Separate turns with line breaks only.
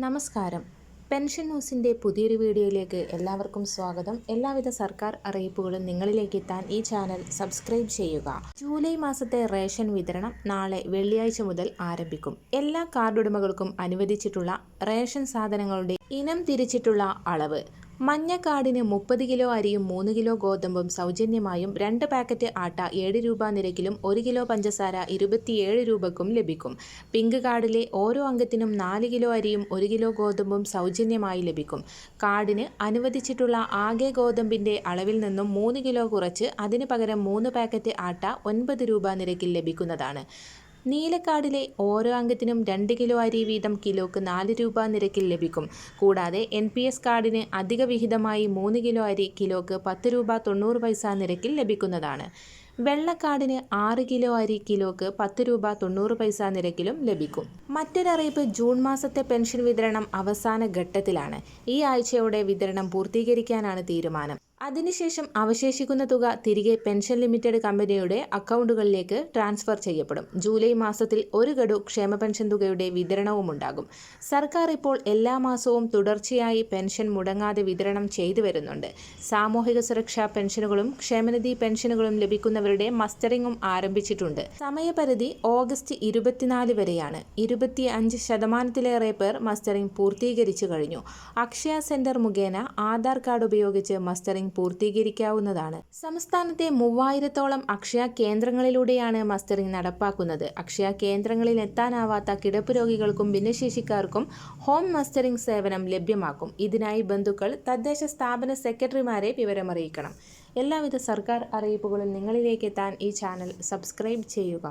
നമസ്കാരം. പെൻഷൻ ന്യൂസിൻ്റെ പുതിയൊരു വീഡിയോയിലേക്ക് എല്ലാവർക്കും സ്വാഗതം. എല്ലാവിധ സർക്കാർ അറിയിപ്പുകളും നിങ്ങളിലേക്ക് എത്താൻ ഈ ചാനൽ സബ്സ്ക്രൈബ് ചെയ്യുക. ജൂലൈ മാസത്തെ റേഷൻ വിതരണം നാളെ വെള്ളിയാഴ്ച മുതൽ ആരംഭിക്കും. എല്ലാ കാർഡുടമകൾക്കും അനുവദിച്ചിട്ടുള്ള റേഷൻ സാധനങ്ങളുടെ ഇനം തിരിച്ചിട്ടുള്ള അളവ്: മഞ്ഞ കാർഡിന് 30 കിലോ അരിയും 3 കിലോ ഗോതമ്പും സൗജന്യമായും 2 പാക്കറ്റ് ആട്ട 7 രൂപ നിരക്കിലും 1 കിലോ പഞ്ചസാര 27 രൂപക്കും ലഭിക്കും. പിങ്ക് കാർഡിലെ ഓരോ അംഗത്തിനും 4 കിലോ അരിയും 1 കിലോ ഗോതമ്പും സൗജന്യമായി ലഭിക്കും. കാർഡിന് അനുവദിച്ചിട്ടുള്ള ആകെ ഗോതമ്പിൻ്റെ അളവിൽ നിന്നും 3 കിലോ കുറച്ച് അതിന് പകരം 3 പാക്കറ്റ് ആട്ട 9 രൂപ നിരക്കിൽ ലഭിക്കുന്നതാണ്. നീലക്കാർഡിലെ ഓരോ അംഗത്തിനും 2 കിലോ അരി വീതം കിലോക്ക് 4 രൂപ നിരക്കിൽ ലഭിക്കും. കൂടാതെ NPS കാർഡിന് അധിക വിഹിതമായി 3 കിലോ അരി കിലോക്ക് 10 രൂപ 90 പൈസ നിരക്കിൽ ലഭിക്കുന്നതാണ്. വെള്ളക്കാർഡിന് 6 കിലോ അരി കിലോക്ക് 10 രൂപ 90 പൈസ നിരക്കിലും ലഭിക്കും. മറ്റൊരറിയിപ്പ്: ജൂൺ മാസത്തെ പെൻഷൻ വിതരണം അവസാന ഘട്ടത്തിലാണ്. ഈ ആഴ്ചയോടെ വിതരണം പൂർത്തീകരിക്കാനാണ് തീരുമാനം. അതിനുശേഷം അവശേഷിക്കുന്ന തുക തിരികെ പെൻഷൻ ലിമിറ്റഡ് കമ്പനിയുടെ അക്കൗണ്ടുകളിലേക്ക് ട്രാൻസ്ഫർ ചെയ്യപ്പെടും. ജൂലൈ മാസത്തിൽ ഒരു ഗഡു ക്ഷേമ പെൻഷൻ തുകയുടെ വിതരണവുമുണ്ടാകും. സർക്കാർ ഇപ്പോൾ എല്ലാ മാസവും തുടർച്ചയായി പെൻഷൻ മുടങ്ങാതെ വിതരണം ചെയ്തു വരുന്നുണ്ട്. സാമൂഹിക സുരക്ഷാ പെൻഷനുകളും ക്ഷേമനിധി പെൻഷനുകളും ലഭിക്കുന്നവരുടെ മസ്റ്ററിംഗും ആരംഭിച്ചിട്ടുണ്ട്. സമയപരിധി ഓഗസ്റ്റ് 24 വരെയാണ്. 25% പേർ മസ്റ്ററിംഗ് പൂർത്തീകരിച്ചു കഴിഞ്ഞു. അക്ഷയ സെന്റർ മുഖേന ആധാർ കാർഡ് ഉപയോഗിച്ച് മസ്റ്ററിംഗ് പൂർത്തീകരിക്കാവുന്നതാണ്. സംസ്ഥാനത്തെ 3000-ഓളം അക്ഷയ കേന്ദ്രങ്ങളിലൂടെയാണ് മസ്റ്ററിംഗ് നടപ്പാക്കുന്നത്. അക്ഷയ കേന്ദ്രങ്ങളിൽ എത്താനാവാത്ത കിടപ്പ് രോഗികൾക്കും ഭിന്നശേഷിക്കാർക്കും ഹോം മസ്റ്ററിംഗ് സേവനം ലഭ്യമാക്കും. ഇതിനായി ബന്ധുക്കൾ തദ്ദേശ സ്ഥാപന സെക്രട്ടറിമാരെ വിവരമറിയിക്കണം. എല്ലാവിധ സർക്കാർ അറിയിപ്പുകളും നിങ്ങളിലേക്ക് എത്താൻ ഈ ചാനൽ സബ്സ്ക്രൈബ് ചെയ്യുക.